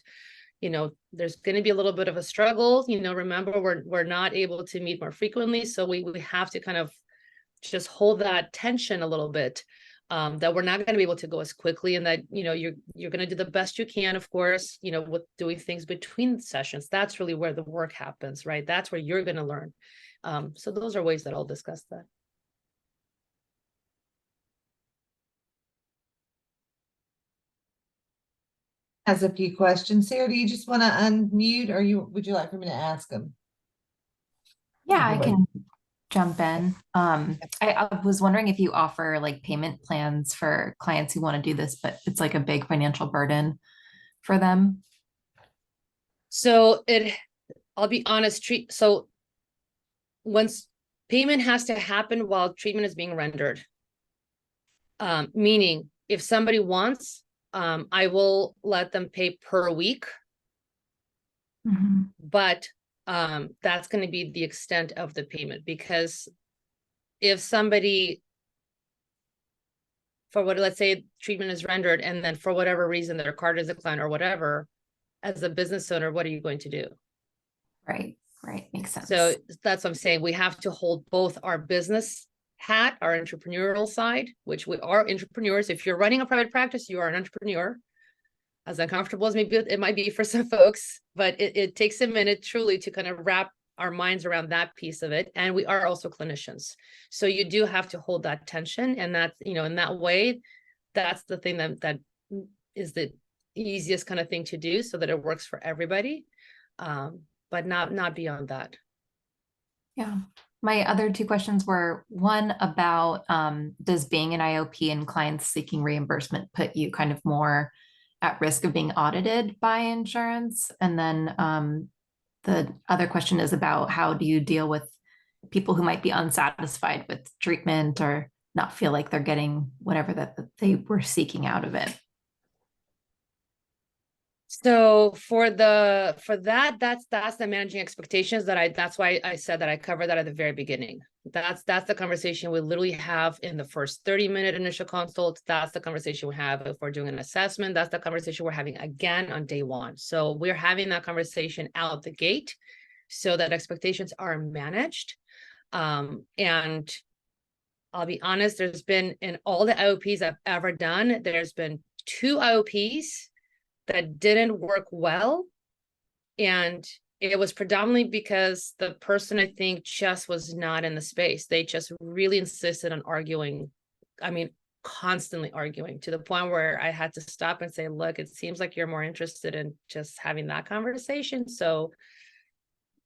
there's going to be a little bit of a struggle. Remember, we're not able to meet more frequently. So we have to kind of just hold that tension a little bit, that we're not going to be able to go as quickly, and that, you're going to do the best you can, of course, with doing things between sessions. That's really where the work happens, right? That's where you're going to learn. So those are ways that I'll discuss that. Has a few questions. Sarah, do you just want to unmute, or would you like for me to ask them? Yeah, I can jump in. I was wondering if you offer like payment plans for clients who want to do this, but it's like a big financial burden for them. So I'll be honest, so once payment has to happen while treatment is being rendered, meaning if somebody wants, I will let them pay per week, but that's going to be the extent of the payment. Because if somebody, let's say treatment is rendered, and then for whatever reason their card is declined or whatever, as a business owner, what are you going to do? Right, makes sense. So that's what I'm saying. We have to hold both our business hat, our entrepreneurial side, which we are entrepreneurs. If you're running a private practice, you are an entrepreneur. As uncomfortable as maybe it might be for some folks, but it takes a minute truly to kind of wrap our minds around that piece of it. And we are also clinicians. So you do have to hold that tension, and that's, in that way, that's the thing that is the easiest kind of thing to do, so that it works for everybody. But not beyond that. Yeah. My other two questions were, one about, does being an IOP and clients seeking reimbursement put you kind of more at risk of being audited by insurance? And then the other question is about, how do you deal with people who might be unsatisfied with treatment or not feel like they're getting whatever that they were seeking out of it? So for that, that's the managing expectations that's why I said that I covered that at the very beginning. That's the conversation we literally have in the first 30-minute initial consult. That's the conversation we have if we're doing an assessment. That's the conversation we're having again on day one. So we're having that conversation out the gate so that expectations are managed. And I'll be honest, there's been, in all the IOPs I've ever done, there's been 2 IOPs that didn't work well. And it was predominantly because the person, I think, just was not in the space. They just really insisted on arguing. I mean, constantly arguing, to the point where I had to stop and say, look, it seems like you're more interested in just having that conversation. So,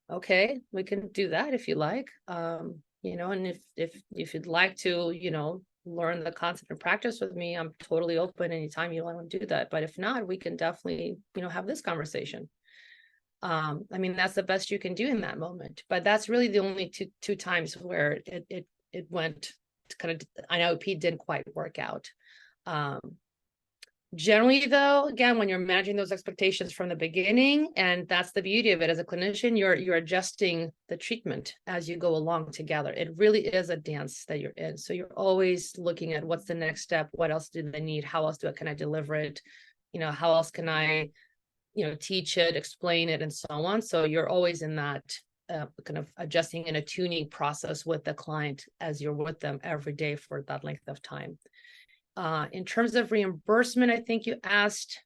okay, we can do that if you like. And if you'd like to, learn the concept and practice with me, I'm totally open anytime you want to do that. But if not, we can definitely, have this conversation. I mean, that's the best you can do in that moment. But that's really the only two times where it went kind of, an IOP didn't quite work out. Generally, though, again, when you're managing those expectations from the beginning, and that's the beauty of it as a clinician, you're adjusting the treatment as you go along together. It really is a dance that you're in. So you're always looking at what's the next step, what else do they need, how else can I deliver it, how else can I, teach it, explain it, and so on. So you're always in that kind of adjusting and attuning process with the client as you're with them every day for that length of time. In terms of reimbursement, I think you asked,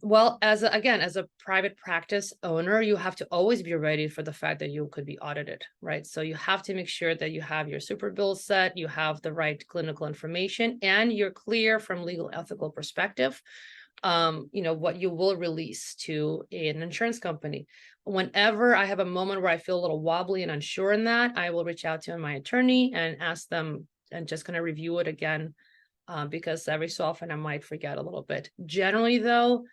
Well, as a private practice owner, you have to always be ready for the fact that you could be audited, right? So you have to make sure that you have your super bill set, you have the right clinical information, and you're clear from legal ethical perspective, what you will release to an insurance company. Whenever I have a moment where I feel a little wobbly and unsure in that, I will reach out to my attorney and ask them and just kind of review it again. Because every so often I might forget a little bit. Generally, though,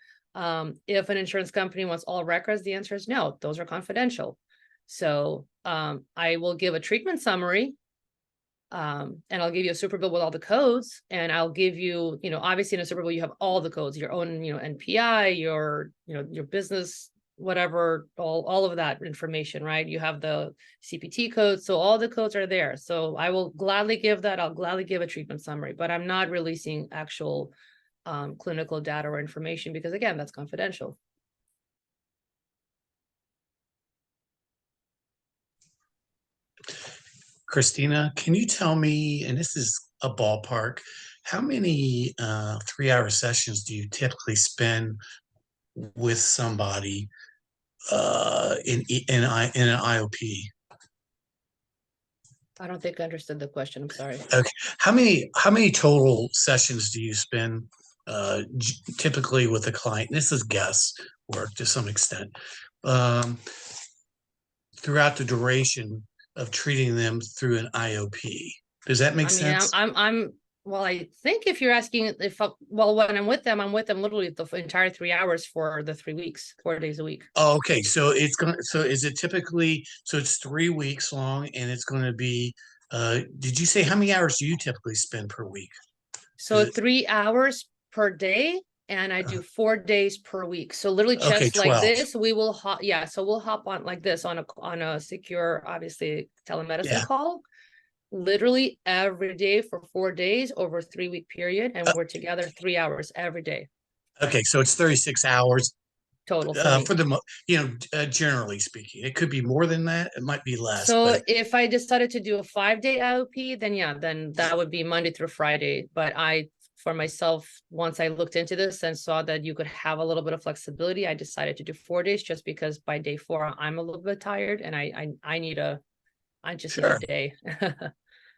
if an insurance company wants all records, the answer is no, those are confidential. So I will give a treatment summary, and I'll give you a super bill with all the codes, and I'll give you, obviously in a super bill you have all the codes, your own, NPI, your business, whatever, all of that information, right? You have the CPT codes, so all the codes are there. So I will gladly give that. I'll gladly give a treatment summary, but I'm not releasing actual clinical data or information because, again, that's confidential. Kristina, can you tell me, and this is a ballpark, how many 3-hour sessions do you typically spend with somebody in an IOP? I don't think I understood the question. I'm sorry. Okay. How many total sessions do you spend typically with a client? This is guess work to some extent. Throughout the duration of treating them through an IOP. Does that make sense? Well, I think if you're asking when I'm with them literally the entire 3 hours for the 3 weeks, 4 days a week. Oh, okay. So is it typically, so it's 3 weeks long and it's going to be, did you say how many hours do you typically spend per week? So 3 hours per day, and I do 4 days per week. So literally just like 12. this, we will so we'll hop on like this on a secure, obviously, telemedicine call, literally every day for 4 days over a 3-week period, and we're together 3 hours every day. Okay, so it's 36 hours total for the generally speaking. It could be more than that, it might be less. So if I decided to do a 5-day IOP, then that would be Monday through Friday. But for myself, once I looked into this and saw that you could have a little bit of flexibility, I decided to do 4 days just because by day 4 I'm a little bit tired and I need a day.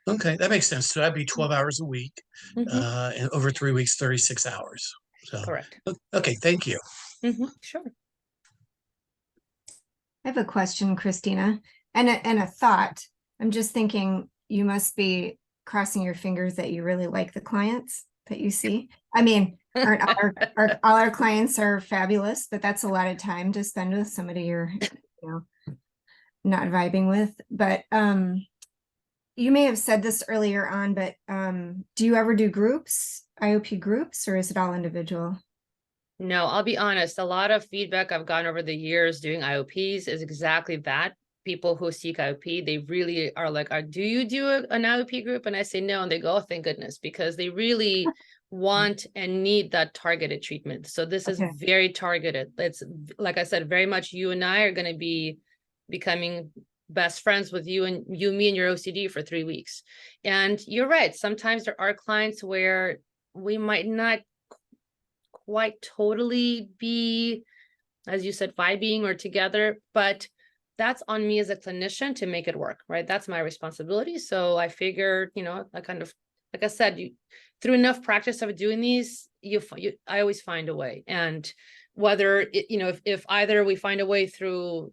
Okay, that makes sense. So that'd be 12 hours a week, and over 3 weeks, 36 hours. So correct. Okay, thank you. Sure. I have a question, Kristina, and a thought. I'm just thinking you must be crossing your fingers that you really like the clients that you see. I mean, aren't all our clients are fabulous, but that's a lot of time to spend with somebody you're, not vibing with. But you may have said this earlier on, but do you ever do groups, IOP groups, or is it all individual? No, I'll be honest. A lot of feedback I've gotten over the years doing IOPs is exactly that. People who seek IOP, they really are like, do you do an IOP group? And I say no, and they go, oh, thank goodness, because they really want and need that targeted treatment. So this is very targeted. It's, like I said, very much you and I are going to be becoming best friends with me and your OCD for 3 weeks. And you're right. Sometimes there are clients where we might not quite totally be, as you said, vibing or together, but that's on me as a clinician to make it work, right? That's my responsibility. So I figured, I kind of, like I said, through enough practice of doing these, I always find a way. And whether if either we find a way through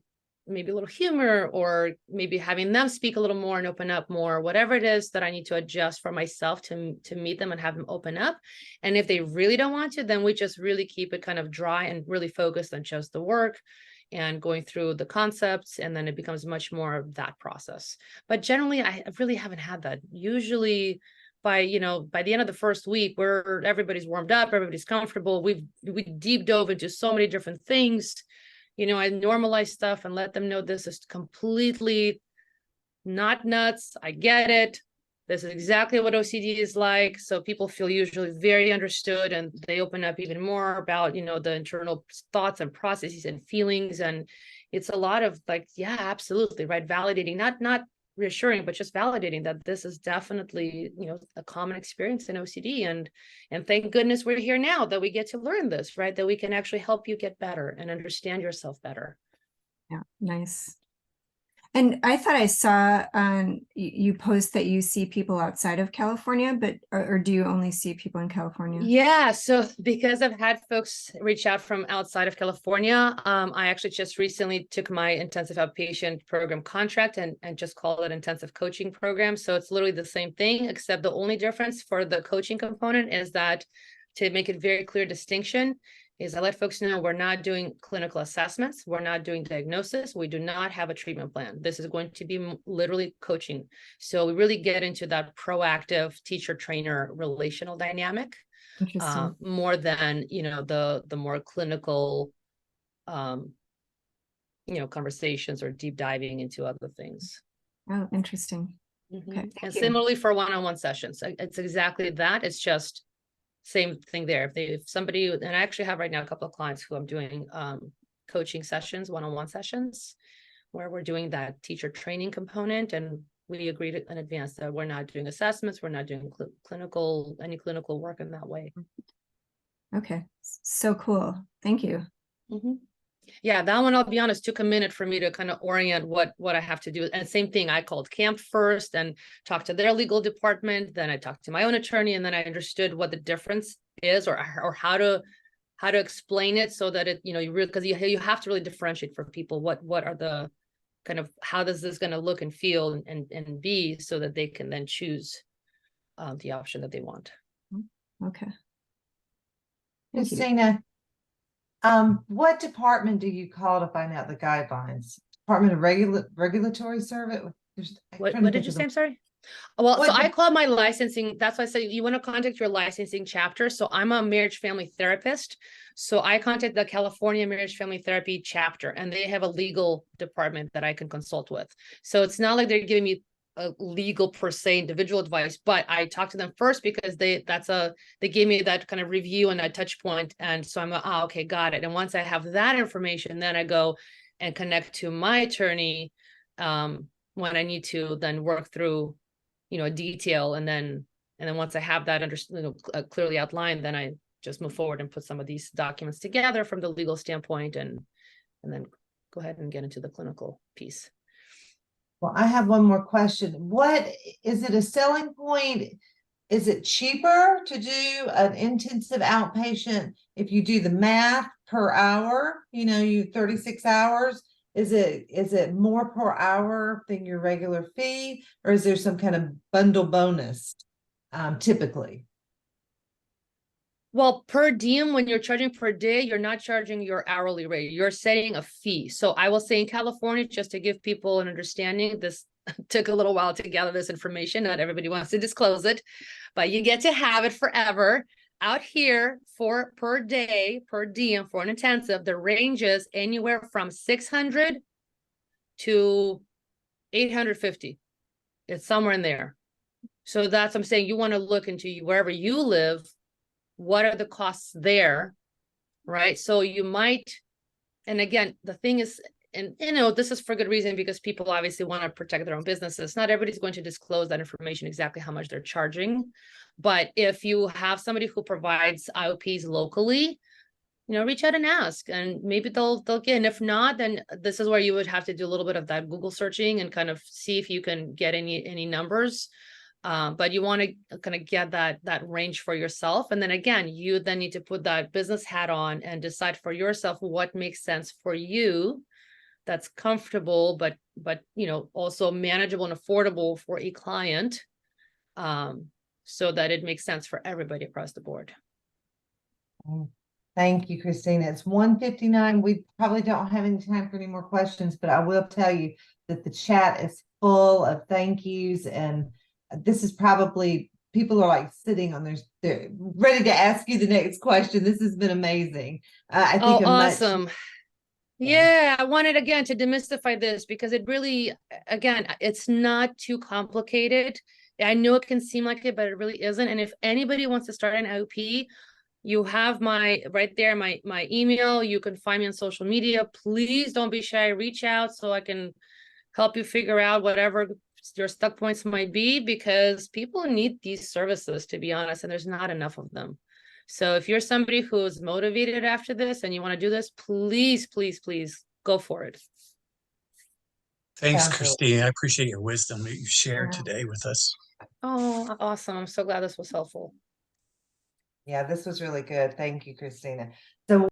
maybe a little humor or maybe having them speak a little more and open up more, whatever it is that I need to adjust for myself to meet them and have them open up. And if they really don't want to, then we just really keep it kind of dry and really focused on just the work and going through the concepts. And then it becomes much more of that process. But generally, I really haven't had that. Usually by the end of the first week, where everybody's warmed up, everybody's comfortable, we deep dove into so many different things. I normalize stuff and let them know this is completely not nuts. I get it. This is exactly what OCD is like. So people feel usually very understood and they open up even more about, the internal thoughts and processes and feelings. And it's a lot of like, yeah, absolutely. Right. Validating, not reassuring, but just validating that this is definitely, a common experience in OCD. And thank goodness we're here now that we get to learn this, right? That we can actually help you get better and understand yourself better. Yeah, nice. And I thought I saw you post that you see people outside of California, but or do you only see people in California? Yeah, so because I've had folks reach out from outside of California, I actually just recently took my intensive outpatient program contract and just called it intensive coaching program. So it's literally the same thing, except the only difference for the coaching component is that, to make it very clear distinction, is I let folks know we're not doing clinical assessments. We're not doing diagnosis. We do not have a treatment plan. This is going to be literally coaching. So we really get into that proactive teacher-trainer relational dynamic, more than, the more clinical, conversations or deep diving into other things. Oh, interesting. Mm-hmm. Okay, and similarly for one-on-one sessions, it's exactly that. It's just same thing there. If somebody, and I actually have right now a couple of clients who I'm doing coaching sessions, one-on-one sessions, where we're doing that teacher training component, and we agreed in advance that we're not doing assessments, we're not doing any clinical work in that way. Okay, so cool. Thank you. Mm-hmm. Yeah, that one, I'll be honest, took a minute for me to kind of orient what I have to do. And same thing, I called camp first and talked to their legal department. Then I talked to my own attorney, and then I understood what the difference is, or how to explain it so that it, you really, because you have to really differentiate for people what are the kind of, how does this going to look and feel and be, so that they can then choose the option that they want. Okay. Kristina, what department do you call to find out the guidelines? Department of Regulatory Service? What did you say? I'm sorry. Well, so I called my licensing. That's why I said you want to contact your licensing chapter. So I'm a marriage family therapist. So I contact the California Marriage Family Therapy chapter, and they have a legal department that I can consult with. So it's not like they're giving me a legal per se individual advice, but I talked to them first because they gave me that kind of review and that touch point. And so I'm like, oh, okay, got it. And once I have that information, then I go and connect to my attorney when I need to then work through, a detail. And then once I have that clearly outlined, then I just move forward and put some of these documents together from the legal standpoint, and then go ahead and get into the clinical piece. Well, I have one more question. What is it, a selling point? Is it cheaper to do an intensive outpatient if you do the math per hour? You 36 hours. Is it more per hour than your regular fee, or is there some kind of bundle bonus typically? Well, per diem, when you're charging per day, you're not charging your hourly rate. You're setting a fee. So I will say in California, just to give people an understanding, this took a little while to gather this information. Not everybody wants to disclose it, but you get to have it forever. Out here, for per day, per diem for an intensive, the range is anywhere from $600 to $850. It's somewhere in there. So that's what I'm saying. You want to look into wherever you live. What are the costs there, right? So you might, and again, the thing is, and this is for good reason, because people obviously want to protect their own businesses. Not everybody's going to disclose that information, exactly how much they're charging. But if you have somebody who provides IOPs locally, reach out and ask, and maybe they'll get, and if not, then this is where you would have to do a little bit of that Google searching and kind of see if you can get any numbers. But you want to kind of get that range for yourself. And then again, you then need to put that business hat on and decide for yourself what makes sense for you, that's comfortable, but also manageable and affordable for a client, so that it makes sense for everybody across the board. Thank you, Kristina. It's 1:59. We probably don't have any time for any more questions, but I will tell you that the chat is full of thank yous, and this is probably, people are like sitting on they're ready to ask you the next question. This has been amazing. I think awesome. Yeah, I wanted again to demystify this, because it really, again, it's not too complicated. I know it can seem like it, but it really isn't. And if anybody wants to start an IOP, you have my email. You can find me on social media. Please don't be shy. Reach out so I can help you figure out whatever your stuck points might be, because people need these services, to be honest, and there's not enough of them. So if you're somebody who's motivated after this and you want to do this, please, please, please go for it. Thanks, Sounds really- Christine. I appreciate your wisdom that you shared Yeah. today with us. Oh, awesome. I'm so glad this was helpful. Yeah, this was really good. Thank you, Kristina.